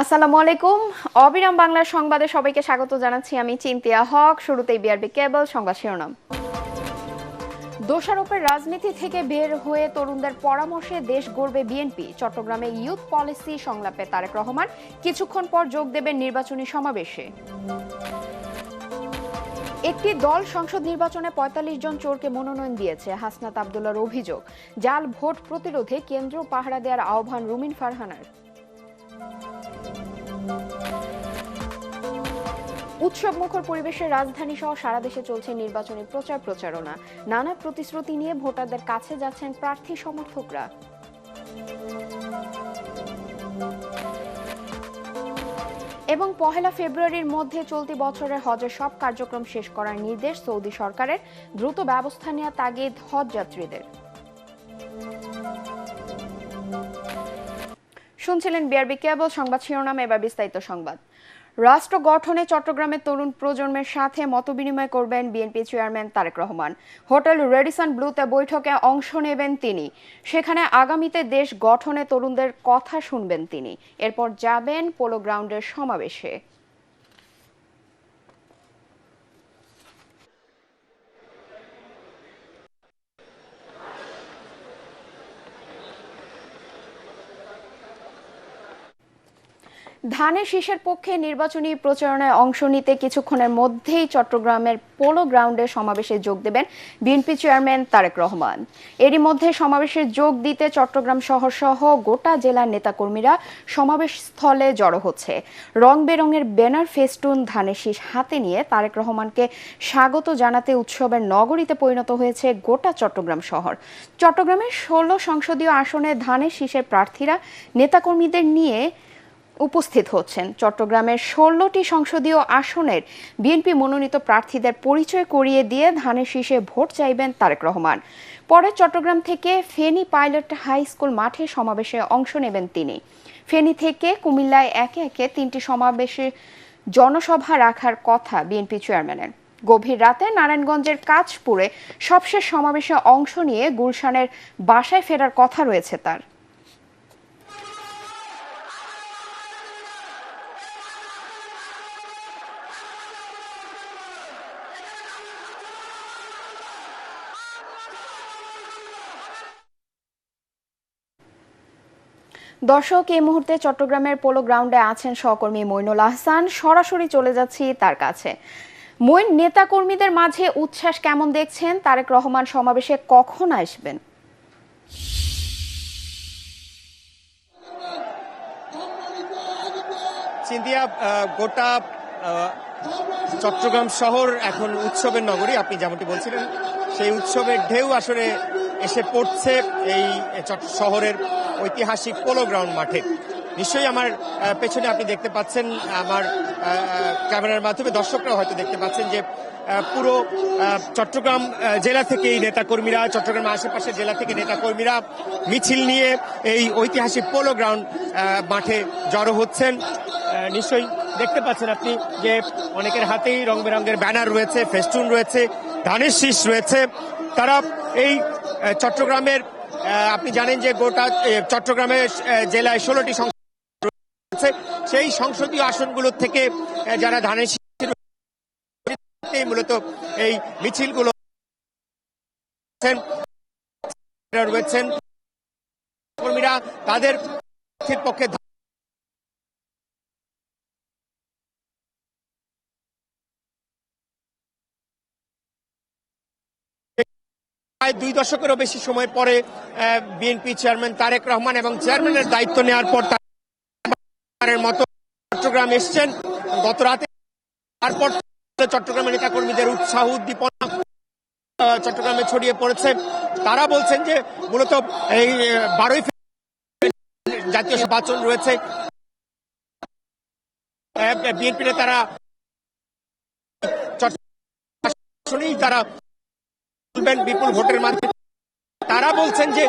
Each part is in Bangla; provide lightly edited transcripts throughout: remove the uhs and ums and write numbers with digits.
আসসালামু আলাইকুম। অবিরাম বাংলার সংবাদে সবাইকে স্বাগত জানাচ্ছি আমি চিন্তিয়া হক। শুরুতেই বিআরবি কেবল সংবাদ শিরোনাম। দোষারোপের রাজনীতি থেকে বের হয়ে তরুণদের পরামর্শে দেশ গড়বে বিএনপি। চট্টগ্রামে ইউথ পলিসি সংলাপে তারেক রহমান কিছুক্ষণ পর যোগ দেবেন নির্বাচনী সমাবেশে। একটি দল সংসদ নির্বাচনে ৪৫ জন চোরকে মনোনয়ন দিয়েছে, হাসনাত আব্দুল্লাহর অভিযোগ। জাল ভোট প্রতিরোধে কেন্দ্র পাহারা দেওয়ার আহ্বান রুমিন ফারহানার। উৎসব মুখর পরিবেশে রাজধানী সহ সারা দেশে চলছে নির্বাচনী প্রচারণা। নানা প্রতিশ্রুতি নিয়ে ভোটারদের কাছে যাচ্ছেন প্রার্থী সমর্থকরা। এবং ১ ফেব্রুয়ারির মধ্যে চলতি বছরের হজের সব কার্যক্রম শেষ করার নির্দেশ সৌদি সরকারের। দ্রুত ব্যবস্থা নেওয়া তাগিদ হজ যাত্রীদের। শুনছিলেন বিআরবি কেবল সংবাদ শিরোনাম, এবার বিস্তারিত সংবাদ। রাষ্ট্র গঠনে চট্টগ্রামের তরুণ প্রজন্মের সাথে মতবিনিময় করবেন BNP chairman Tarique Rahman. Hotel Radisson ব্লুতে বৈঠকে অংশ নেবেন তিনি। সেখানে আগামীতে দেশ গঠনে তরুণদের কথা শুনবেন তিনি। এরপর যাবেন পোলো গ্রাউন্ডের সমাবেশে। ধানের শীষের পক্ষে নির্বাচনী প্রচারণায় অংশ নিতে কিছুক্ষণের মধ্যেই চট্টগ্রামের পোলো গ্রাউন্ডে সমাবেশে যোগ দেবেন বিএনপি চেয়ারম্যান তারেক রহমান। এরই মধ্যে সমাবেশে যোগ দিতে চট্টগ্রাম শহর সহ গোটা জেলার নেতাকর্মীরা সমাবেশ স্থলে জড়ো হচ্ছে। রং বেরঙের ব্যানার, ফেস্টুন, ধানের শীষ হাতে নিয়ে তারেক রহমানকে স্বাগত জানাতে উৎসবের নগরীতে পরিণত হয়েছে গোটা চট্টগ্রাম শহর। চট্টগ্রামের ১৬ সংসদীয় আসনে ধানের শীষের প্রার্থীরা নেতাকর্মীদের নিয়ে উপস্থিত হচ্ছেন। চট্টগ্রামের ১৬টি সংসদীয় আসনের বিএনপি মনোনীত প্রার্থীদের পরিচয় করিয়ে দিয়ে ধানের শীষে ভোট চাইবেন তারেক রহমান। পরে চট্টগ্রাম থেকে ফেনী পাইলট হাই স্কুল মাঠে সমাবেশে অংশ নেবেন তিনি। ফেনী থেকে কুমিল্লায় একে একে ৩টি সমাবেশে জনসভা রাখার কথা বিএনপি চেয়ারম্যানের। গভীর রাতে নারায়ণগঞ্জের কাঁচপুরে সবশেষ সমাবেশে অংশ নিয়ে গুলশানের বাসায় ফেরার কথা রয়েছে তার। দর্শক, এই মুহূর্তে চট্টগ্রামের পোলো গ্রাউন্ডে আছেন সহকর্মী মইনুল আহসান। সরাসরি চলে যাচ্ছি তার কাছে। মইন, নেতাকর্মীদের মাঝে উচ্ছ্বাস কেমন দেখছেন? তারেক রহমান সমাবেশে কখন আসবেন? সিন্ধিয়া, গোটা চট্টগ্রাম শহর এখন উৎসবের নগরী। আপনি যেমনটি বলছিলেন, সেই উৎসবের ঢেউ আসলে এসে পড়ছে এই শহরের ঐতিহাসিক পোলো গ্রাউন্ড মাঠে। নিশ্চয়ই আমার পেছনে আপনি দেখতে পাচ্ছেন, আমার ক্যামেরার মাধ্যমে দর্শকরাও হয়তো দেখতে পাচ্ছেন যে পুরো চট্টগ্রাম জেলা থেকে এই নেতাকর্মীরা, চট্টগ্রাম আশেপাশের জেলা থেকে নেতাকর্মীরা মিছিল নিয়ে এই ঐতিহাসিক পোলো গ্রাউন্ড মাঠে জড়ো হচ্ছেন। নিশ্চয়ই দেখতে পাচ্ছেন আপনি যে অনেকের হাতেই রং বেরঙের ব্যানার রয়েছে, ফেস্টুন রয়েছে, ধানের শীষ রয়েছে। তারা এই চট্টগ্রামের, আপনি জানেন যে গোটা চট্টগ্রামের জেলায় 16টি সংসদ রয়েছে। সেই সংসদীয় আসনগুলোর থেকে যারা ধানের শীষ মূলত এই মিছিলগুলো রয়েছেন কর্মীরা তাদের পক্ষে প্রায় 2 দশকেরও বেশি সময় পরে বিএনপি চেয়ারম্যান তারেক রহমান এবং চেয়ারম্যানের দায়িত্ব নেওয়ার পর তার মতো চট্টগ্রাম এসছেন গত রাতে। তারপর চট্টগ্রামের নেতাকর্মীদের উৎসাহ উদ্দীপনা চট্টগ্রামে ছড়িয়ে পড়েছে। তারা বলছেন যে মূলত এই 12ই ফেব্রুয়ারি জাতীয় নির্বাচন রয়েছে, বিএনপি নেতারা চট্টগ্রামেই তারা বিপুল ভোটের মাধ্যমে। তারা বলছেন যে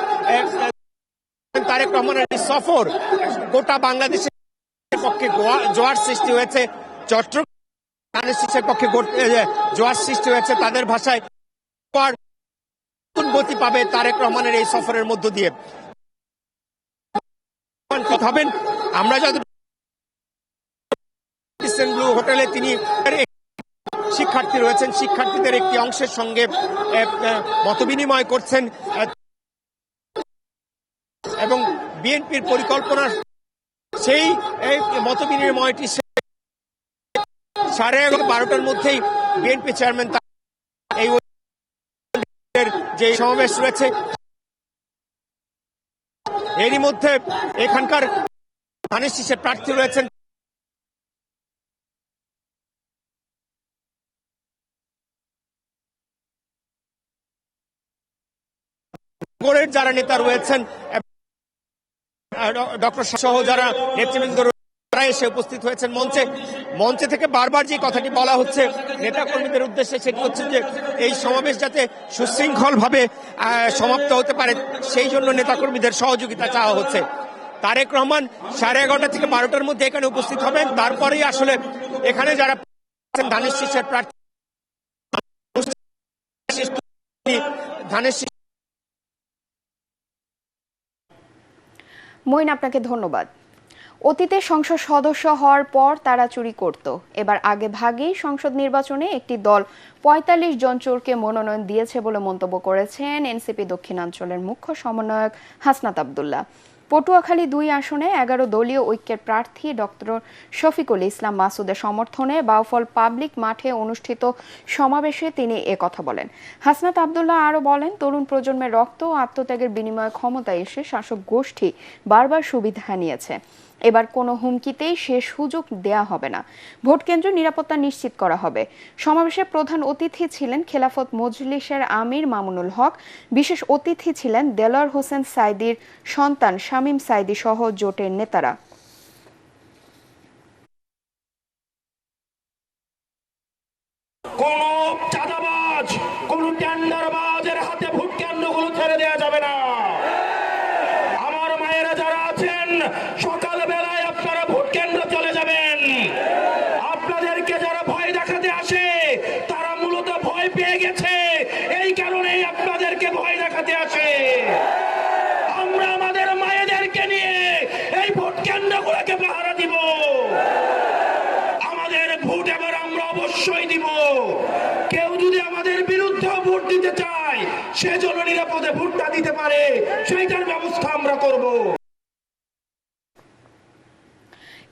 তারেক রহমানের সফর গোটা বাংলাদেশের পক্ষে জোয়ার সৃষ্টি হয়েছে, চট্টগ্রামের পক্ষে জোয়ার সৃষ্টি হয়েছে। তাদের ভাষায় গতি পাবে তারেক রহমানের এই সফরের মধ্য দিয়ে। হবেন আমরা যত রেডিসন ব্লু হোটেলে তিনি শিক্ষার্থী রয়েছেন, শিক্ষার্থীদের একটি অংশের সঙ্গে মতবিনিময় করছেন এবং বিএনপির পরিকল্পনা সেই মতবিনিময়টি 12:30টার মধ্যেই বিএনপি চেয়ারম্যান এই যে সমাবেশ রয়েছে এরই মধ্যে এখানকার ধানের শীষের প্রার্থী রয়েছেন যারা নেতা রয়েছেন ডক্টর সহ যারা নেতৃবৃন্দ তারা এসে উপস্থিত হয়েছেন মঞ্চে থেকে বারবার যে কথাটি বলা হচ্ছে নেতা কর্মীদের উদ্দেশ্যে, সেটি হচ্ছে যে এই সমাবেশ যাতে সুশৃঙ্খল ভাবে সমাপ্ত হতে পারে সেই জন্য নেতা কর্মীদের সহযোগিতা চাওয়া হচ্ছে। তারেক রহমান 11:30 থেকে 12টার মধ্যে এখানে উপস্থিত হবেন, তারপরেই আসলে এখানে যারা ধানের শীষের প্রার্থী ধানের শীষ। মঈন, আপনাকে ধন্যবাদ। অতীতে সংসদ সদস্য হওয়ার পর তারা চুরি করত, এবার আগে ভাগেই সংসদ নির্বাচনে একটি দল ৪৫ জন চোরকে মনোনয়ন দিয়েছে বলে মন্তব্য করেছেন এনসিপি দক্ষিণাঞ্চলের মুখ্য সমন্বয়ক হাসনাত আব্দুল্লাহ। পটুয়াখালী ২ আসনে ১১ দলীয় ঐক্যের প্রার্থী ডক্টর শফিকুল ইসলাম মাসুদের সমর্থনে বাউফল পাবলিক মাঠে অনুষ্ঠিত সমাবেশে তিনি কথা বলেন। হাসনাত আব্দুল্লাহ আরও বলেন, তরুণ প্রজন্মের রক্ত ও আত্মত্যাগের বিনিময়ে ক্ষমতায় এসে শাসক গোষ্ঠী বারবার সুবিধা নিয়েছে, এবার কোনো হুমকিতেই সে সুযোগ দেয়া হবে না। ভোট কেন্দ্র নিরাপত্তা নিশ্চিত করা হবে। সমাবেশে প্রধান অতিথি ছিলেন খেলাফত মজলিসের আমির মামুনুল হক, বিশেষ অতিথি ছিলেন দেলোয়ার হোসেন সাইদির সন্তান শামীম সাইদি সহ জোটের নেতারা। কোন চাঁদাবাজ, কোন টেন্ডারবাজের হাতে ভোট কেন্দ্রগুলো ছেড়ে দেওয়া যাবে না। আমার মায়েরা যারা আছেন, সকালবেলায় আপনারা ভোট কেন্দ্র চলে যাবেন। আপনাদেরকে যারা ভয় দেখাতে আসে তারা মূলত ভয় পেয়ে গেছে, এই কারণেই আপনাদেরকে ভয় দেখাতে আসে। আমরা আমাদের মায়েদেরকে নিয়ে এই ভোট কেন্দ্রগুলোকে পাহারা দিব। আমাদের ভোট এবার আমরা অবশ্যই দিব। কেউ যদি আমাদের বিরুদ্ধে ভোট দিতে চায়, সে যেন নিরাপদে ভোটটা দিতে পারে, সেইটার ব্যবস্থা আমরা করব।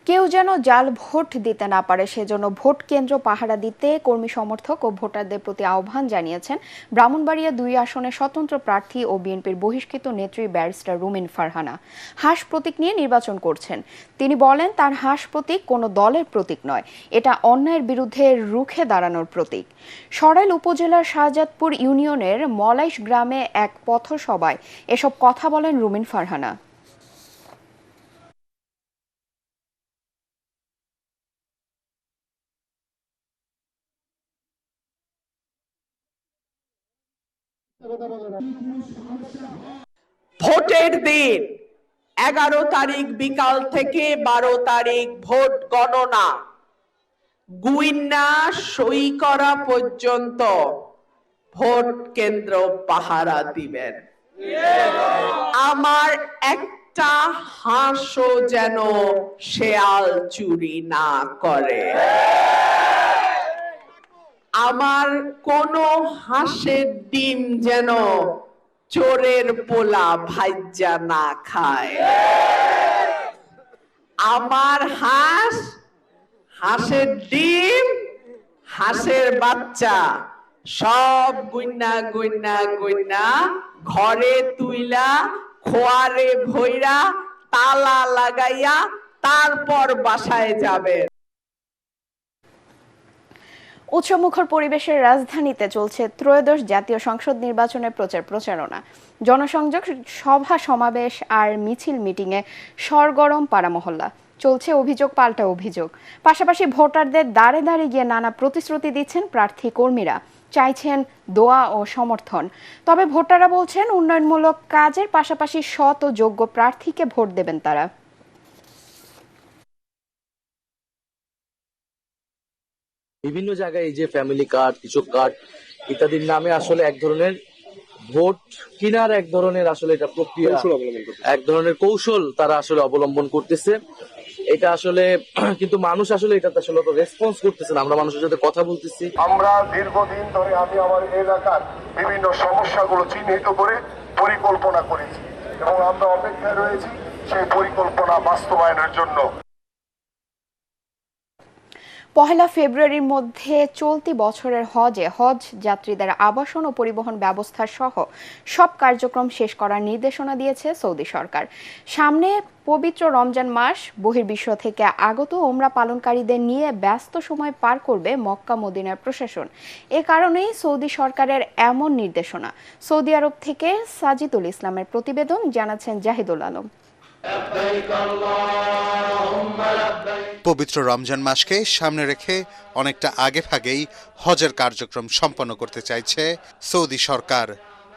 কেউ যেন জাল ভোট দিতে না পারে সেজন্য ভোট কেন্দ্র পাহারা দিতে কর্মী সমর্থক ও ভোটারদের প্রতি আহ্বান জানিয়েছেন ব্রাহ্মণবাড়িয়া ২ আসনের স্বতন্ত্র প্রার্থী ও বিএনপির বহিষ্কৃত নেত্রী ব্যারিস্টার রুমিন ফারহানা। হাঁস প্রতীক নিয়ে নির্বাচন করছেন তিনি। বলেন, তার হাঁস প্রতীক কোনো দলের প্রতীক নয়, এটা অন্যায়ের বিরুদ্ধে রুখে দাঁড়ানোর প্রতীক। সরাইল উপজেলার শাহজাদপুর ইউনিয়নের মলাইশ গ্রামে এক পথসভায় এসব কথা বলেন রুমিন ফারহানা। ভোটের দিন 11 তারিখ বিকাল থেকে 12 তারিখ ভোট গণনা, গুইন্না সই করা পর্যন্ত ভোট কেন্দ্র পাহারা দিবেন। আমার একটা হাঁসও যেন শেয়াল চুরি না করে, আমার কোনো হাঁসের ডিম যেন চোরের পোলা ভাইজা না খায়। আমার হাঁস, হাঁসের ডিম, হাঁসের বাচ্চা সব গুইন্না গুইন্না গুইন্না ঘরে তুইলা খোয়ারে ভইরা তালা লাগাইয়া তারপর বাসায় যাবে। উৎসবমুখর পরিবেশের রাজধানীতে চলছে ত্রয়োদশ জাতীয় সংসদ নির্বাচনের প্রচারণা। জনসংযোগ, সভা সমাবেশ আর মিছিল মিটিংয়ে সরগরম পাড়া মহল্লা। চলছে অভিযোগ পাল্টা অভিযোগ। পাশাপাশি ভোটারদের দাঁড়ে দাঁড়িয়ে গিয়ে নানা প্রতিশ্রুতি দিচ্ছেন প্রার্থী কর্মীরা, চাইছেন দোয়া ও সমর্থন। তবে ভোটাররা বলছেন, উন্নয়নমূলক কাজের পাশাপাশি সৎ ও যোগ্য প্রার্থীকে ভোট দেবেন তারা। বিভিন্ন জায়গায় এই যে ফ্যামিলি কার্ড, কৃষক কার্ড ইত্যাদির নামে আসলে এক ধরনের ভোট কিনার এক ধরনের আসলে এটা প্রক্রিয়া, এক ধরনের কৌশল তারা আসলে অবলম্বন করতেছে। এটা আসলে কিন্তু মানুষ আসলে এটাতে আসলে রেসপন্স করতেছে না। আমরা মানুষের সাথে কথা বলতেছি। আমরা দীর্ঘদিন ধরে আমি আমার এলাকার বিভিন্ন সমস্যাগুলো চিহ্নিত করে পরিকল্পনা করেছি এবং আমরা অপেক্ষায় রয়েছি সেই পরিকল্পনা বাস্তবায়নের জন্য। পহেলা ফেব্রুয়ারির মধ্যে চলতি বছরের হজ যাত্রীদের আবাসন ও পরিবহন ব্যবস্থা সহ সব কার্যক্রম শেষ করার নির্দেশনা দিয়েছে সৌদি সরকার। সামনে পবিত্র রমজান মাস, বহির্বিশ্ব থেকে আগত ওমরা পালনকারীদের নিয়ে ব্যস্ত সময় পার করবে মক্কা মদিনার প্রশাসন। এ কারণেই সৌদি সরকারের এমন নির্দেশনা। সৌদি আরব থেকে সাজিদুল ইসলামের প্রতিবেদন, জানাচ্ছেন জাহিদুল আলম। পবিত্র রমজান মাসকে সামনে রেখে অনেকটা আগে ভাগেই হজের কার্যক্রম সম্পন্ন করতে চাইছে সৌদি সরকার।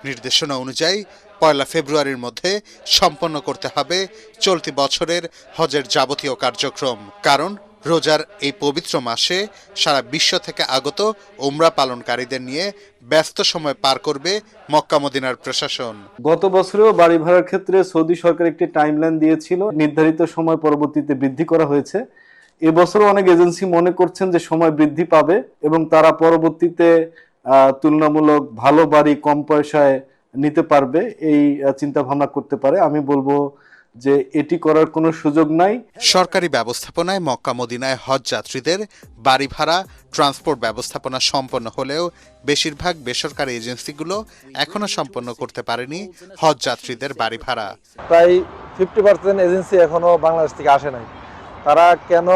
নির্দেশনা অনুযায়ী 1 ফেব্রুয়ারির মধ্যে সম্পন্ন করতে হবে চলতি বছরের হজের যাবতীয় কার্যক্রম। কারণ রোজার এই পবিত্র মাসে সারা বিশ্ব থেকে আগত উমরা পালনকারীদের নিয়ে ব্যস্ত সময় পার করবে মক্কা মদিনার প্রশাসন। গত বছরেও বাড়ি ভাড়ার ক্ষেত্রে সৌদি সরকার একটি টাইমলাইন দিয়েছিল, নির্ধারিত সময় পরবর্তীতে বৃদ্ধি করা হয়েছে। এবছরও অনেক এজেন্সি মনে করছেন যে সময় বৃদ্ধি পাবে এবং তারা পরবর্তীতে তুলনামূলক ভালো বাড়ি কম পয়সায় নিতে পারবে, এই চিন্তা ভাবনা করতে পারে। আমি বলবো যে এটি করার কোনো সুযোগ নাই। সরকারি ব্যবস্থাপনায় মক্কা মদিনায় হজ যাত্রীদের বাড়ি ভাড়া, ট্রান্সপোর্ট ব্যবস্থাপনা সম্পন্ন হলেও বেশিরভাগ বেসরকারি এজেন্সিগুলো এখনো সম্পন্ন করতে পারেনি হজ যাত্রীদের বাড়ি ভাড়া। প্রায় 50% এজেন্সি এখনো বাংলাদেশ থেকে আসে নাই। তারা কেন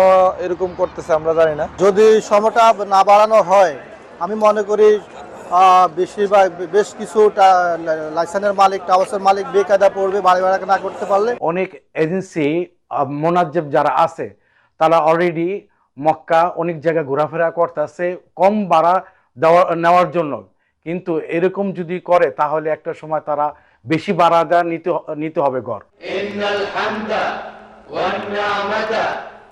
এরকম করতেছে আমরা জানি না। যদি সময়টা না বাড়ানো হয়, আমি মনে করি বেশিরভাগ বেশ কিছু লাইসেন্সের মালিক, টাওয়ার্সের মালিক বেকায়দা পড়বে বাড়ি ভাড়া না করতে পারলে। অনেক এজেন্সি মোনাজ্জেব যারা আছে তারা অলরেডি মক্কা অনেক জায়গায় ঘোরাফেরা করতেছে কম ভাড়া নেওয়ার জন্য, কিন্তু এরকম যদি করে তাহলে একটা সময় তারা বেশি ভাড়া নিতে হবে ঘর।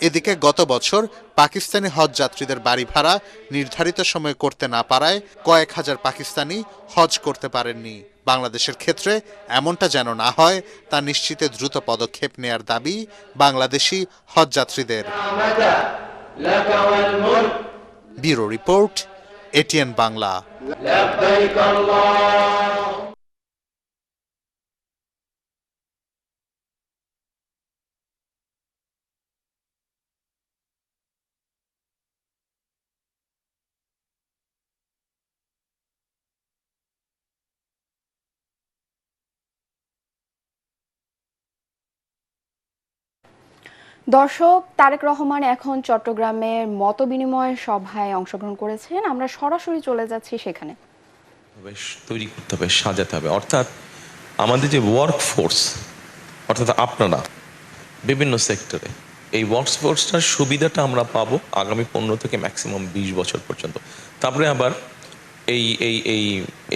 এদিকে গত বছর পাকিস্তানি হজ যাত্রীদের বাড়ি ভাড়া নির্ধারিত সময়ে করতে না পারায় কয়েক হাজার পাকিস্তানি হজ করতে পারেননি। বাংলাদেশের ক্ষেত্রে এমনটা যেন না হয় তা নিশ্চিতে দ্রুত পদক্ষেপ নেয়ার দাবি বাংলাদেশি হজ যাত্রীদের। Bureau report, ATN Bangla. দর্শক, তারেক রহমান এখন চট্টগ্রামের মতবিনিময় সভায় অংশগ্রহণ করেছেন। আমরা সরাসরি চলে যাচ্ছি সেখানে। তৈরি করতে হবে, সাজাতে হবে। অর্থাৎ আমাদের যে ওয়ার্ক ফোর্স, অর্থাৎ আপনারা বিভিন্ন সেক্টরে এই ওয়ার্ক ফোর্সটার সুবিধাটা আমরা পাবো আগামী 15 থেকে ম্যাক্সিমাম 20 বছর পর্যন্ত। তারপরে আবার এই এই এই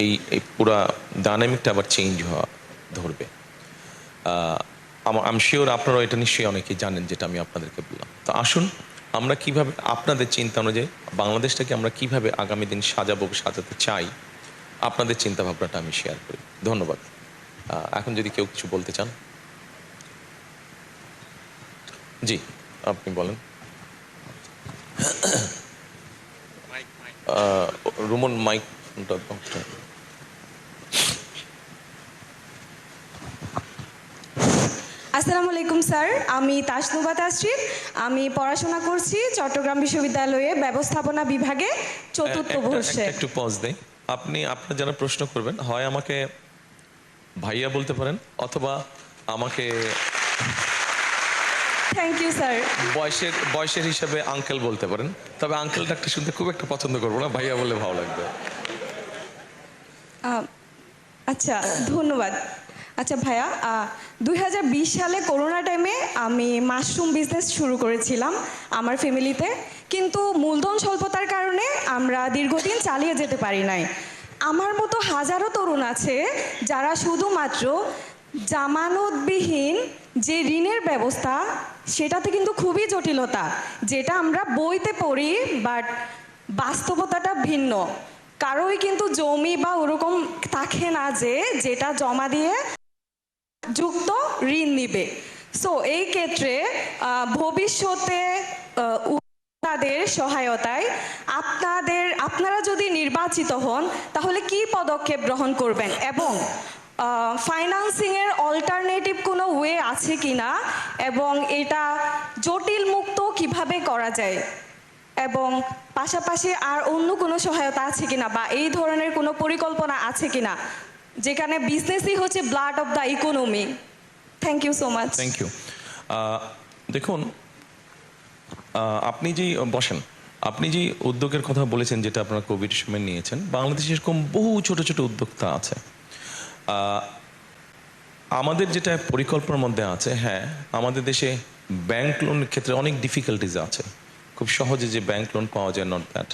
এই এই পুরা ডাইনামিকটা আবার চেঞ্জ হওয়া ধরবে। আমি শিওর আপনারা এটা নিশ্চয়ই অনেকেই জানেন, যেটা আমি আপনাদেরকে বললাম। তো আসুন আমরা কিভাবে আপনাদের চিন্তা অনুযায়ী বাংলাদেশটাকে আমরা কিভাবে আগামী দিন সাজাতে চাই, আপনাদের চিন্তা ভাবনাটা আমি শেয়ার করি। ধন্যবাদ। এখন যদি কেউ কিছু বলতে চান, জি আপনি বলেন। রুমন মাইক। আসসালামু আলাইকুম স্যার, আমি তাসনুবা তাসরিফ। আমি পড়াশোনা করছি চট্টগ্রাম বিশ্ববিদ্যালয়ে ব্যবস্থাপনা বিভাগে 4th বর্ষে। একটু পজ দেই। আপনার যারা প্রশ্ন করবেন হয় আমাকে ভাইয়া বলতে পারেন অথবা আমাকে থ্যাংক ইউ স্যার বয়সের হিসাবে আঙ্কেল বলতে পারেন। তবে আঙ্কেলটা একটা শুনতে খুব একটা পছন্দ করবো না, ভাইয়া বলে ভালো লাগবে। আচ্ছা ধন্যবাদ। আচ্ছা ভাইয়া, 2020 সালে করোনা টাইমে আমি মাশরুম বিজনেস শুরু করেছিলাম আমার ফ্যামিলিতে, কিন্তু মূলধন স্বল্পতার কারণে আমরা দীর্ঘদিন চালিয়ে যেতে পারি নাই। আমার মতো হাজারো তরুণ আছে যারা শুধুমাত্র জামানতবিহীন যে ঋণের ব্যবস্থা, সেটাতে কিন্তু খুবই জটিলতা, যেটা আমরা বইতে পড়ি, বাট বাস্তবতাটা ভিন্ন। কারোই কিন্তু জমি বা ওরকম থাকে না যেটা জমা দিয়ে যুক্ত ঋণ নিবে। সো এই ক্ষেত্রে ভবিষ্যতে তাদের সহায়তায় আপনারা যদি নির্বাচিত হন তাহলে কি পদক্ষেপ গ্রহণ করবেন এবং ফাইন্যান্সিং এর অল্টারনেটিভ কোনো ওয়ে আছে কিনা এবং এটা জটিল মুক্ত কিভাবে করা যায় এবং পাশাপাশি আর অন্য কোনো সহায়তা আছে কিনা বা এই ধরনের কোনো পরিকল্পনা আছে কিনা যেখানে বিজনেসই হচ্ছে blood of the economy. Thank you so much. Thank you. দেখুন, আপনি যে উদ্যোগের কথা বলেছেন, যেটা আপনারা কোভিড সময় নিয়েছেন, বাংলাদেশে এরকম বহু ছোট ছোট উদ্যোক্তা আছে। আমাদের যেটা পরিকল্পনার মধ্যে আছে, হ্যাঁ, আমাদের দেশে ব্যাংক লোনের ক্ষেত্রে অনেক ডিফিকাল্টিজ আছে, খুব সহজে যে ব্যাংক লোন পাওয়া যায় নট দ্যাট।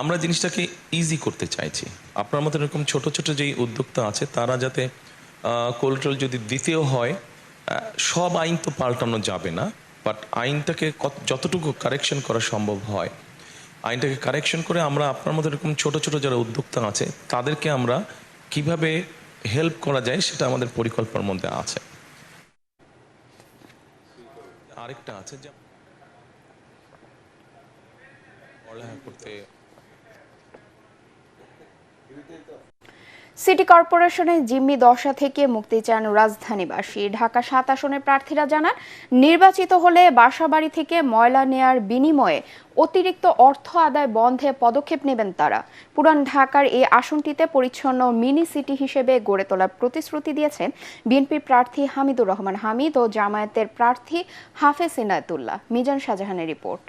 আমরা জিনিসটাকে ইজি করতে চাইছি। আপনার মতো এরকম ছোট ছোট যেই উদ্যোক্তা আছে তারা যাতে কোলাটেরাল যদি দিতেও হয়, সব আইন তো পাল্টানো যাবে না, বাট আইনটাকে যতটুকু কারেকশন করা সম্ভব হয় আইনটাকে কারেকশন করে আমরা আপনার মতো এরকম ছোট ছোট যারা উদ্যোক্তা আছে তাদেরকে আমরা কিভাবে হেল্প করা যায় সেটা আমাদের পরিকল্পনার মধ্যে আছে। আরেকটা আছে যে পড়ালেখা করতে সিটি কর্পোরেশনের জিম্মি দশা থেকে মুক্তি চান রাজধানীবাসী। ঢাকা ৭ আসনের প্রার্থীরা জানান, নির্বাচিত হলে বাসাবাড়ি থেকে ময়লা নেয়ার বিনিময়ে অতিরিক্ত অর্থ আদায় বন্ধে পদক্ষেপ নেবেন তারা। পুরান ঢাকার এই আসনটিতে পরিচ্ছন্ন মিনি সিটি হিসেবে গড়ে তোলার প্রতিশ্রুতি দিয়েছেন বিএনপির প্রার্থী হামিদুর রহমান হামিদ ও জামায়াতের প্রার্থী হাফেজ ইনায়েতুল্লাহ। মিজান শাহজাহানের রিপোর্ট।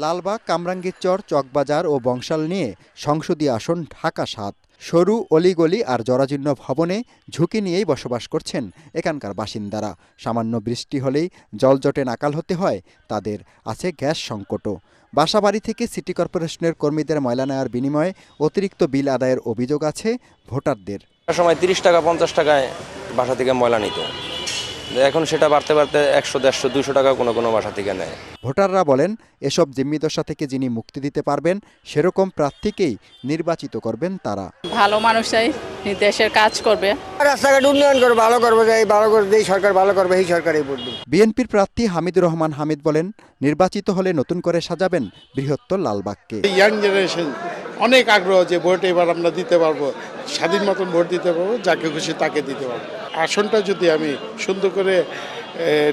লালবাগ, কামরাঙ্গীরচর, চকবাজার ও বংশাল নিয়ে সংসদীয় আসন ঢাকা ৭। সরু অলিগলি আর জরাজীর্ণ ভবনে ঝুঁকি নিয়েই বসবাস করছেন এখানকার বাসিন্দারা। সামান্য বৃষ্টি হলেই জলজটে নাকাল হতে হয় তাদের। আছে গ্যাস সংকটও। বাসাবাড়ি থেকে সিটি কর্পোরেশনের কর্মীদের ময়লা নেওয়ার বিনিময়ে অতিরিক্ত বিল আদায়ের অভিযোগ আছে ভোটারদের। সময় 30 টাকা 50 টাকায় বাসা থেকে ময়লা নিত, এখন সেটা বাড়তে বাড়তে 100, 150, 200 টাকা কোনো কোনো বাসা থেকে নেয়। ভোটাররা বলেন, এসব জিম্মিদশা থেকে যিনি মুক্তি দিতে পারবেন সেরকম প্রার্থীকেই নির্বাচিত করবেন তারা। ভালো মানুষই দেশের কাজ করবে, রাস্তাঘাট উন্নয়ন করবে, ভালো করবে, ভালো করে যেই সরকার ভালো করবে এই সরকারই ভোট দিন। বিএনপির প্রার্থী হামিদুর রহমান হামিদ বলেন, নির্বাচিত হলে নতুন করে সাজাবেন বৃহত্তর লালবাগকে। ইয়াং জেনারেশন অনেক আগ্রহ যে ভোট এবার আমরা দিতে পারবো, স্বাধীন মতন ভোট দিতে পারবো, যাকে খুশি তাকে দিতে পারবো। আসনটা যদি আমি সুন্দর করে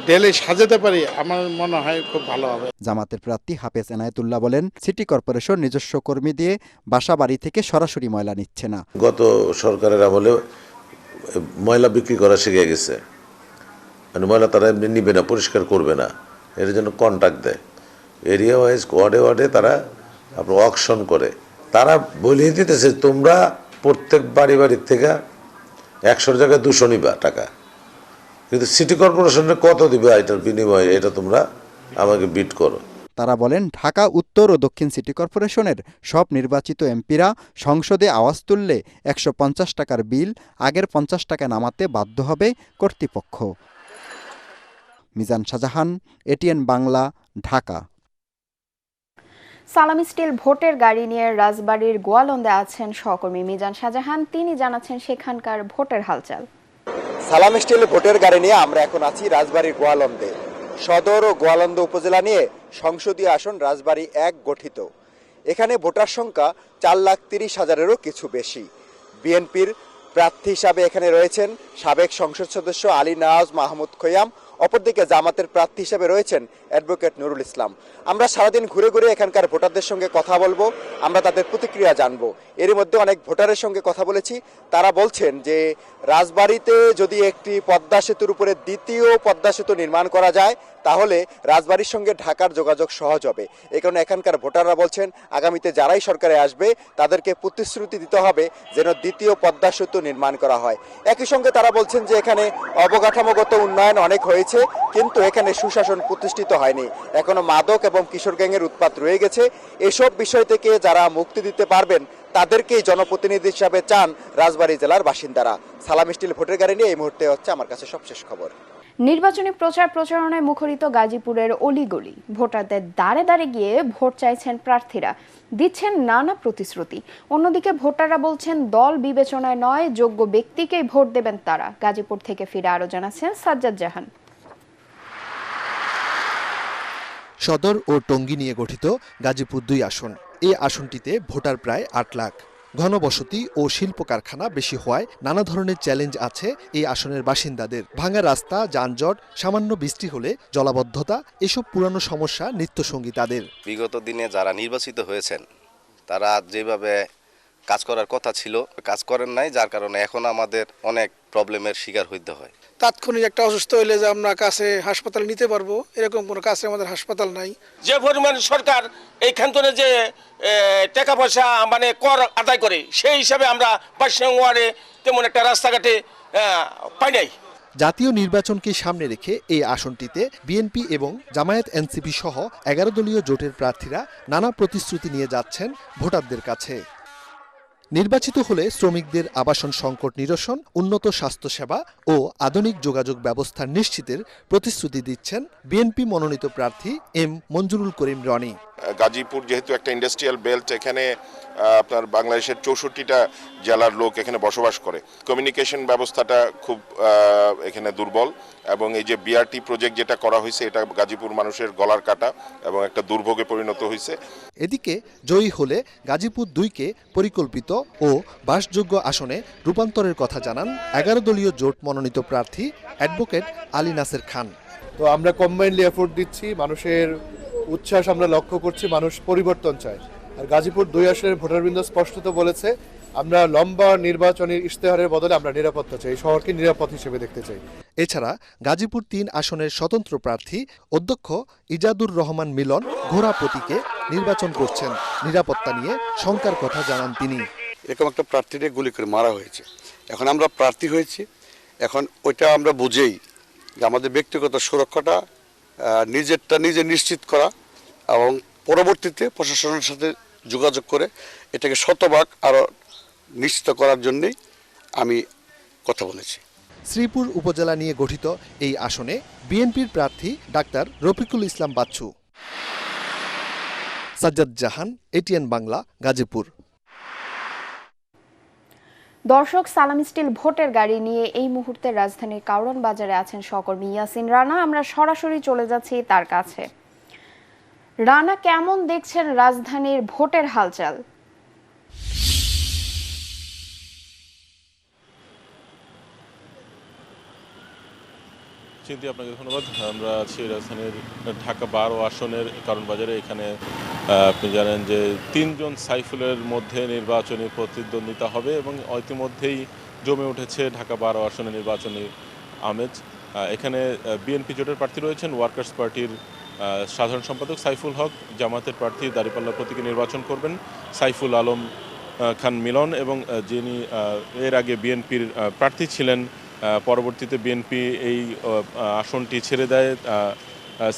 ঢেলে সাজাতে পারি আমার মনে হয় খুব ভালো হবে। জামাতের প্রার্থী হাফেজ ইনায়েতুল্লাহ বলেন, সিটি কর্পোরেশন নিজস্ব কর্মী দিয়ে বাসা বাড়ি থেকে সরাসরি ময়লা নিচ্ছে না। গত সরকারের আমলে ময়লা বিক্রি করা শিখে গেছে, মানে ময়লা তারা এমনি নিবে না, পরিষ্কার করবে না, এর জন্য কন্ট্রাক্ট দেয়। এরিয়া ওয়াইজ ওয়ার্ডে ওয়ার্ডে তারা আপনার অকশন করে, তারা বলিয়ে দিতেছে তোমরা প্রত্যেক বাড়ির থেকে 100 জায়গায় 200 নিবা টাকা, কিন্তু সিটি কর্পোরেশনে কত দিবে এটার বিনিময়ে এটা তোমরা আমাকে বিট করো। তারা বলেন, ঢাকা উত্তর ও দক্ষিণ সিটি কর্পোরেশনের সব নির্বাচিত এমপিরা সংসদে আওয়াজ তুললে 150 টাকার বিল আগের 50 টাকা নামাতে বাধ্য হবে কর্তৃপক্ষ। মিজান শাহজাহান, এটিএন বাংলা, ঢাকা। সালাম স্টিল ভোটের গাড়ি নিয়ে রাজবাড়ীর গোয়ালন্দে আছেন সহকর্মী মিজান শাহজাহান। তিনি জানাচ্ছেন সেখানকার ভোটের হালচাল। সালাম স্টিল ভোটের গাড়ি নিয়ে আমরা এখন আছি রাজবাড়ীর গোয়ালন্দে। সদর ও গোয়ালন্দ উপজেলা নিয়ে সংসদীয় আসন রাজবাড়ী 1 গঠিত। এখানে ভোটার সংখ্যা 4,30,000-এরও কিছু বেশি। বিএনপির প্রার্থী হিসাবে এখানে রয়েছেন সাবেক সংসদ সদস্য আলী নওয়াজ মাহমুদ খৈয়াম, অপরদিকে জামাতের প্রার্থী হিসেবে রয়েছেন অ্যাডভোকেট নুরুল ইসলাম। আমরা সারাদিন ঘুরে ঘুরে এখানকার ভোটারদের সঙ্গে কথা বলবো, আমরা তাদের প্রতিক্রিয়া জানবো। এর মধ্যে অনেক ভোটারের সঙ্গে কথা বলেছি, তারা বলছেন যে রাজবাড়ীতে যদি একটি পদ্মা সেতুর উপরে দ্বিতীয় পদ্মা সেতু নির্মাণ করা যায় তাহলে রাজবাড়ীর সঙ্গে ঢাকার যোগাযোগ সহজ হবে। এই কারণে এখানকার ভোটাররা বলছেন আগামীতে যারাই সরকারে আসবে তাদেরকে প্রতিশ্রুতি দিতে হবে যেন দ্বিতীয় পদ্মা সেতু নির্মাণ করা হয়। একই সঙ্গে তারা বলছেন যে এখানে অবকাঠামোগত উন্নয়ন অনেক হয়েছে, কিন্তু এখানে সুশাসন প্রতিষ্ঠিত হয়নি, এখনো মাদক এবং কিশোর গ্যাংয়ের উৎপাত রয়ে গেছে। এসব বিষয় থেকে যারা মুক্তি দিতে পারবেন তাদেরকেই জনপ্রতিনিধি হিসাবে চান রাজবাড়ী জেলার বাসিন্দারা। সালাম স্টিল ভোটের গাড়ি নিয়ে এই মুহূর্তে হচ্ছে আমার কাছে সবশেষ খবর। নির্বাচনী প্রচারণায় মুখরিত গাজীপুরের অলিগলি। ভোটারদের দাঁড়ে দাঁড়ে গিয়ে ভোট চাইছেন প্রার্থীরা। দিচ্ছেন নানা প্রতিশ্রুতি। অন্যদিকে ভোটাররা বলছেন দল বিবেচনায় নয়, যোগ্য ব্যক্তিকেই ভোট দেবেন তারা। গাজীপুর থেকে ফিরে আরো জানাচ্ছেন সাজ্জাদ জাহান। সদর ও টঙ্গী নিয়ে গঠিত গাজীপুর 2 আসন। এই আসনটিতে ভোটার প্রায় 8 লাখ। ঘনবসতি ও শিল্প কারখানা বেশি হওয়ায় নানা ধরনের চ্যালেঞ্জ আছে এই আসনের বাসিন্দাদের। ভাঙা রাস্তা, যানজট, সামান্য বৃষ্টি হলে জলাবদ্ধতা, এসব পুরানো সমস্যা নিত্যসঙ্গী তাদের। বিগত দিনে যারা নির্বাচিত হয়েছেন তারা যেভাবে কাজ করার কথা ছিল কাজ করেন নাই, যার কারণে এখন আমাদের অনেক প্রবলেমের শিকার হইতে হয়। তাৎক্ষণিক একটা অসুস্থ হইলে যে আমরা কাছে হাসপাতাল নিতে পারবো এরকম কোনো কাছে আমাদের হাসপাতাল নাই। যে পরিমাণ সরকার এইখান থেকে যে টাকা পয়সা মানে কর আদায় করে সেই হিসাবে আমরা 22 নং ওয়ার্ডে তেমন একটা রাস্তাঘাটে পাই নাই। জাতীয় নির্বাচনকে সামনে রেখে এই আসনটিতে বিএনপি এবং জামায়াত এনসিপি সহ 11 দলীয় জোটের প্রার্থীরা নানা প্রতিশ্রুতি নিয়ে যাচ্ছেন ভোটারদের কাছে। নির্বাচিত হলে শ্রমিকদের আবাসন সংকট নিরসন, উন্নত স্বাস্থ্যসেবা ও আধুনিক যোগাযোগ ব্যবস্থা নিশ্চিতের প্রতিশ্রুতি দিচ্ছেন বিএনপি মনোনীত প্রার্থী এম মঞ্জুরুল করিম রনি। গাজীপুর যেহেতু একটা ইন্ডাস্ট্রিয়াল বেল্ট, এখানে আপনার বাংলাদেশের 64টা জেলার লোক এখানে বসবাস করে। কমিউনিকেশন ব্যবস্থাটা খুব এখানে দুর্বল এবং এই যে বিআরটি প্রজেক্ট যেটা করা হয়েছে এটা গাজীপুর মানুষের গলার কাটা এবং একটা দুর্ভোগে পরিণত হয়েছে। এদিকে জয়ী হলে গাজীপুর 2কে পরিকল্পিত ও বাসযোগ্য আসনে রূপান্তরের কথা জানান 11 দলীয় জোট মনোনীত প্রার্থী অ্যাডভোকেট আলী নাসের খান। তো আমরা কম্বাইন্ডলি এফোর্ট দিচ্ছি, মানুষের উচ্ছ্বাস আমরা লক্ষ্য করছি, মানুষ পরিবর্তন চায়। আর গাজীপুর 2 আসনের ভোটারবৃন্দ স্পষ্টত বলেছে আমরা লম্বা নির্বাচনী ইশতেহারের বদলে আমরা নিরাপত্তা চাই, শহরকে নিরাপদ হিসেবে দেখতে চাই। এছাড়া গাজীপুর 3 আসনের স্বতন্ত্র প্রার্থী অধ্যক্ষ ইজাদুর রহমান মিলন ঘোড়া প্রতীকে নির্বাচন করছেন। নিরাপত্তা নিয়ে শঙ্কার কথা জানান তিনি। এরকম একটা প্রার্থীকে গুলি করে মারা হয়েছে, এখন আমরা প্রার্থী হয়েছি, এখন ওইটা আমরা বুঝেই যে আমাদের ব্যক্তিগত সুরক্ষাটা নিজেরটা নিজে নিশ্চিত করা এবং পরবর্তীতে প্রশাসনের সাথে যোগাযোগ করে এটাকে শতভাগ আরও নিশ্চিত করার জন্যই আমি কথা বলেছি। শ্রীপুর উপজেলা নিয়ে গঠিত এই আসনে বিএনপির প্রার্থী ডাক্তার রফিকুল ইসলাম বাচ্চু। সাজ্জাদ জাহান, এটিএন বাংলা, গাজীপুর। দর্শক, সালাম স্টিল ভোটের গাড়ি নিয়ে এই মুহূর্তে রাজধানীর কাউরান বাজারে আছেন সহকর্মী ইয়াসিন রানা। আমরা সরাসরি চলে যাচ্ছি তার কাছে। রানা, কেমন দেখছেন রাজধানীর ভোটের হালচাল? চিন্তি, আপনাকে ধন্যবাদ। আমরা আছি রাজধানীর ঢাকা 12 আসনের কারণ বাজারে। এখানে আপনি জানেন যে 3 জন সাইফুলের মধ্যে নির্বাচনী প্রতিদ্বন্দ্বিতা হবে এবং ইতিমধ্যেই জমে উঠেছে ঢাকা 12 আসনের নির্বাচনী আমেজ। এখানে বিএনপি জোটের প্রার্থী রয়েছেন, ওয়ার্কার্স পার্টির সাধারণ সম্পাদক সাইফুল হক, জামাতের প্রার্থী দাঁড়িপাল্লা প্রতীকে নির্বাচন করবেন সাইফুল আলম খান মিলন, এবং যিনি এর আগে বিএনপির প্রার্থী ছিলেন, পরবর্তীতে বিএনপি এই আসনটি ছেড়ে দেয়।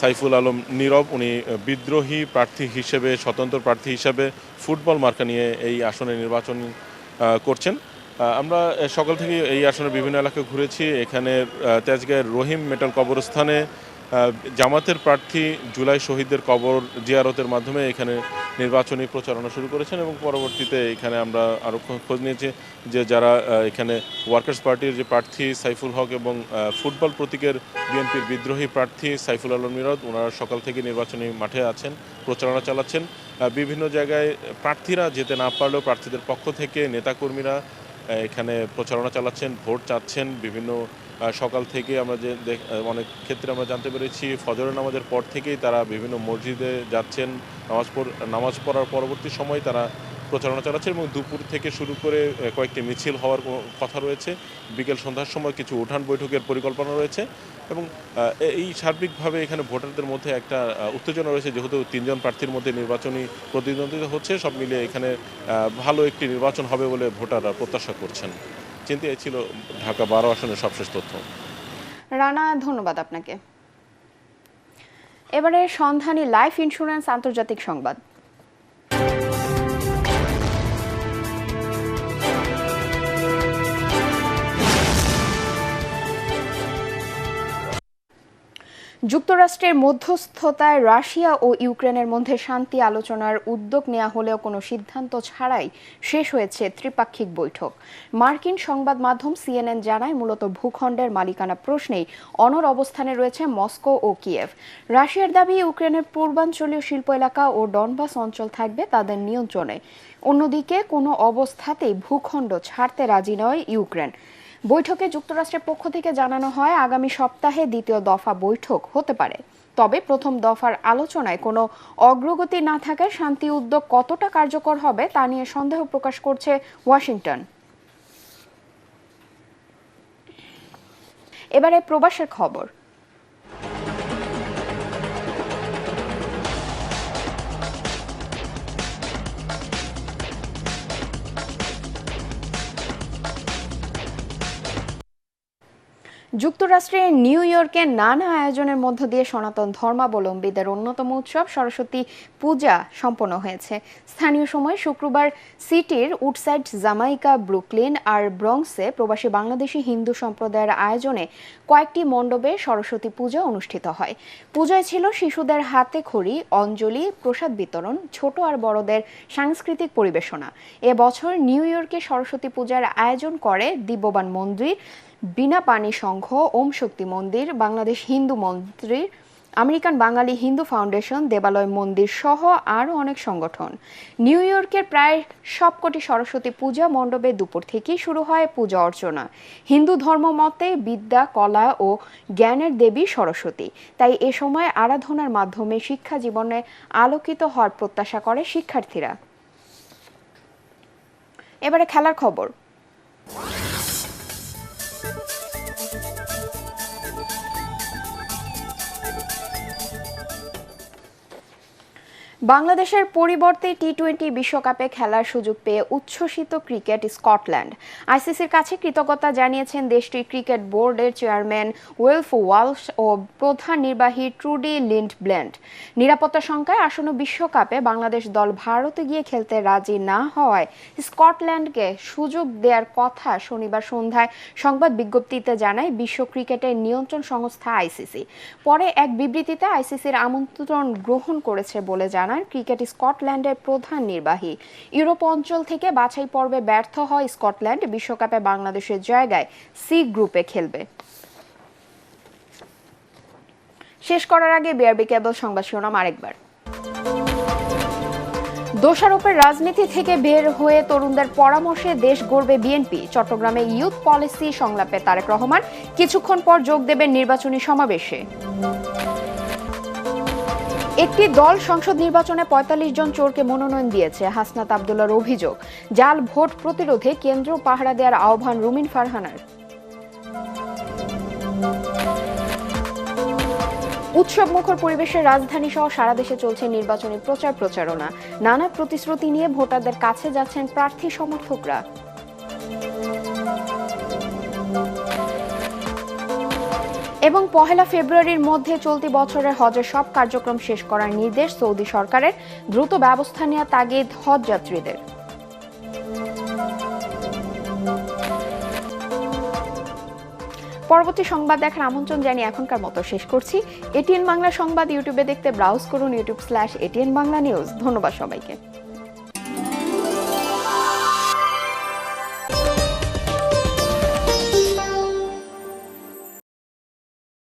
সাইফুল আলম নীরব, উনি বিদ্রোহী প্রার্থী হিসেবে, স্বতন্ত্র প্রার্থী হিসেবে ফুটবল মার্কা নিয়ে এই আসনে নির্বাচন করছেন। আমরা সকাল থেকে এই আসনের বিভিন্ন এলাকা ঘুরেছি। এখানে তেজগাঁয়ের রহিম মেটাল কবরস্থানে জামাতের প্রার্থী জুলাই শহীদদের কবর জিয়ারতের মাধ্যমে এখানে নির্বাচনী প্রচারণা শুরু করেছেন এবং পরবর্তীতে এখানে আমরা আরও খোঁজ নিয়েছি যে যারা এখানে ওয়ার্কার্স পার্টির যে প্রার্থী সাইফুল হক এবং ফুটবল প্রতীকের বিএনপির বিদ্রোহী প্রার্থী সাইফুল আলম মিরাদ, ওনারা সকাল থেকে নির্বাচনী মাঠে আছেন, প্রচারণা চালাচ্ছেন। বিভিন্ন জায়গায় প্রার্থীরা যেতে না পারলেও প্রার্থীদের পক্ষ থেকে নেতাকর্মীরা এখানে প্রচারণা চালাচ্ছেন, ভোট চাচ্ছেন। বিভিন্ন সকাল থেকে আমরা যে অনেক ক্ষেত্রে আমরা জানতে পেরেছি ফজরের নামাজের পর থেকেই তারা বিভিন্ন মসজিদে যাচ্ছেন, নামাজ পড়ার পরবর্তী সময় তারা প্রচারণা চালাচ্ছেন এবং দুপুর থেকে শুরু করে কয়েকটি মিছিল হওয়ার কথা রয়েছে। বিকেল সন্ধ্যার সময় কিছু উঠান বৈঠকের পরিকল্পনা রয়েছে এবং এই সার্বিকভাবে এখানে ভোটারদের মধ্যে একটা উত্তেজনা রয়েছে, যেহেতু 3 জন প্রার্থীর মধ্যে নির্বাচনী প্রতিদ্বন্দ্বিতা হচ্ছে। সব মিলিয়ে এখানে ভালো একটি নির্বাচন হবে বলে ভোটাররা প্রত্যাশা করছেন। চিন্তা, এই ছিল ঢাকা 12 আসনের সবশেষ তথ্য। রানা, ধন্যবাদ আপনাকে। এবারে সন্ধানী লাইফ ইন্স্যুরেন্স আন্তর্জাতিক সংবাদ। যুক্তরাষ্ট্রের মধ্যস্থতায় রাশিয়া ও ইউক্রেনের মধ্যে শান্তি আলোচনার উদ্যোগ নেওয়া হলেও কোনো সিদ্ধান্ত ছাড়াই শেষ হয়েছে ত্রিপাক্ষিক বৈঠক। মার্কিন সংবাদ মাধ্যম সিএনএন জানায়, মূলত ভূখণ্ডের মালিকানা প্রশ্নেই অনড় অবস্থানে রয়েছে মস্কো ও কিয়েভ। রাশিয়ার দাবি, ইউক্রেনের পূর্বাঞ্চলীয় শিল্প এলাকা ও ডনবাস অঞ্চল থাকবে তাদের নিয়ন্ত্রণে। অন্যদিকে কোনো অবস্থাতেই ভূখণ্ড ছাড়তে রাজি নয় ইউক্রেন। বৈঠকে যুক্তরাষ্ট্রের পক্ষ থেকে জানানো হয়, আগামী সপ্তাহে দ্বিতীয় দফা বৈঠক হতে পারে। তবে প্রথম দফার আলোচনায় কোনো অগ্রগতি না থাকায় শান্তি উদ্যোগ কতটা কার্যকর হবে তা নিয়ে সন্দেহ প্রকাশ করছে ওয়াশিংটন। এবারে প্রবাসের খবর। যুক্তরাষ্ট্রের নিউ ইয়র্কে নানা আয়োজনের মধ্য দিয়ে সনাতন ধর্মাবলম্বীদের অন্যতম উৎসব সরস্বতী পূজা সম্পন্ন হয়েছে। স্থানীয় সময় শুক্রবার সিটির উডসাইড, জামাইকা, ব্রুকলিন আর ব্রঙ্কসে প্রবাসী বাংলাদেশি হিন্দু সম্প্রদায়ের আয়োজনে কয়েকটি মণ্ডপে সরস্বতী পূজা অনুষ্ঠিত হয়। পূজায় ছিল শিশুদের হাতে খড়ি, অঞ্জলি, প্রসাদ বিতরণ, ছোট আর বড়দের সাংস্কৃতিক পরিবেশনা। এবছর নিউ ইয়র্কে সরস্বতী পূজার আয়োজন করে দিব্যবান মন্দির, বিনা পানি সংঘ, ওম শক্তি মন্দির, বাংলাদেশ হিন্দু মন্দির, আমেরিকান বাঙালি হিন্দু ফাউন্ডেশন, দেবালয় মন্দির সহ আরও অনেক সংগঠন। নিউ ইয়র্কের প্রায় সবকটি সরস্বতী পূজা মণ্ডপে দুপুর থেকেই শুরু হয় পূজা অর্চনা। হিন্দু ধর্ম মতে বিদ্যা, কলা ও জ্ঞানের দেবী সরস্বতী, তাই এ সময় আরাধনার মাধ্যমে শিক্ষা জীবনে আলোকিত হওয়ার প্রত্যাশা করে শিক্ষার্থীরা। এবারে খেলার খবর। বাংলাদেশের পরিবর্তে টি-20 বিশ্বকাপে খেলার সুযোগ পেয়ে উচ্ছ্বসিত ক্রিকেট স্কটল্যান্ড। আইসিসির কাছে কৃতজ্ঞতা জানিয়েছেন দেশটির ক্রিকেট বোর্ডের চেয়ারম্যান উইলফ ওয়ালশ ও প্রধান নির্বাহী ট্রুডি লিন্ডব্ল্যান্ড। নিরাপত্তা শঙ্কায় আসন্ন বিশ্বকাপে বাংলাদেশ দল ভারতে গিয়ে খেলতে রাজি না হওয়ায় স্কটল্যান্ডকে সুযোগ দেওয়ার কথা শনিবার সন্ধ্যায় সংবাদ বিজ্ঞপ্তিতে জানায় বিশ্ব ক্রিকেটের নিয়ন্ত্রণ সংস্থা আইসিসি। পরে এক বিবৃতিতে আইসিসির আমন্ত্রণ গ্রহণ করেছে বলে জানান ক্রিকেট স্কটল্যান্ডের প্রধান নির্বাহী। ইউরোপ অঞ্চল থেকে বাছাই পর্বে ব্যর্থ হয় স্কটল্যান্ড, বিশ্বকাপে বাংলাদেশের জায়গায় সি গ্রুপে খেলবে। শেষ করার আগে বিআরবি কেবল সংবাদ শিরোনাম আরেকবার। দোষারোপের রাজনীতি থেকে বের হয়ে তরুণদের পরামর্শে দেশ গড়বে বিএনপি। চট্টগ্রামে ইউথ পলিসি সংলাপে তারেক রহমান কিছুক্ষণ পর যোগ দেবেন নির্বাচনী সমাবেশে। একটি দল সংসদ নির্বাচনে ৪৫ জন চোরকে মনোনয়ন দিয়েছে, হাসনাত আব্দুল্লাহর অভিযোগ। জাল ভোট প্রতিরোধে কেন্দ্র পাহারা দেওয়ার আহ্বান রুমিন ফারহানার। উৎসব মুখর পরিবেশে রাজধানী সহ সারা দেশে চলছে নির্বাচনী প্রচারণা। নানা প্রতিশ্রুতি নিয়ে ভোটারদের কাছে যাচ্ছেন প্রার্থী সমর্থকরা। এবং ১ ফেব্রুয়ারির মধ্যে চলতি বছরের হজের সব কার্যক্রম শেষ করার নির্দেশ সৌদি সরকারের, দ্রুত ব্যবস্থা নেওয়া তাগিদ হজ যাত্রীদের। পরবর্তী সংবাদ দেখার আমন্ত্রণ জানিয়ে এখনকার মতো শেষ করছি। এটিএন বাংলা সংবাদ ইউটিউবে দেখতে ব্রাউজ করুন youtube/ATN Bangla News। ধন্যবাদ সবাইকে।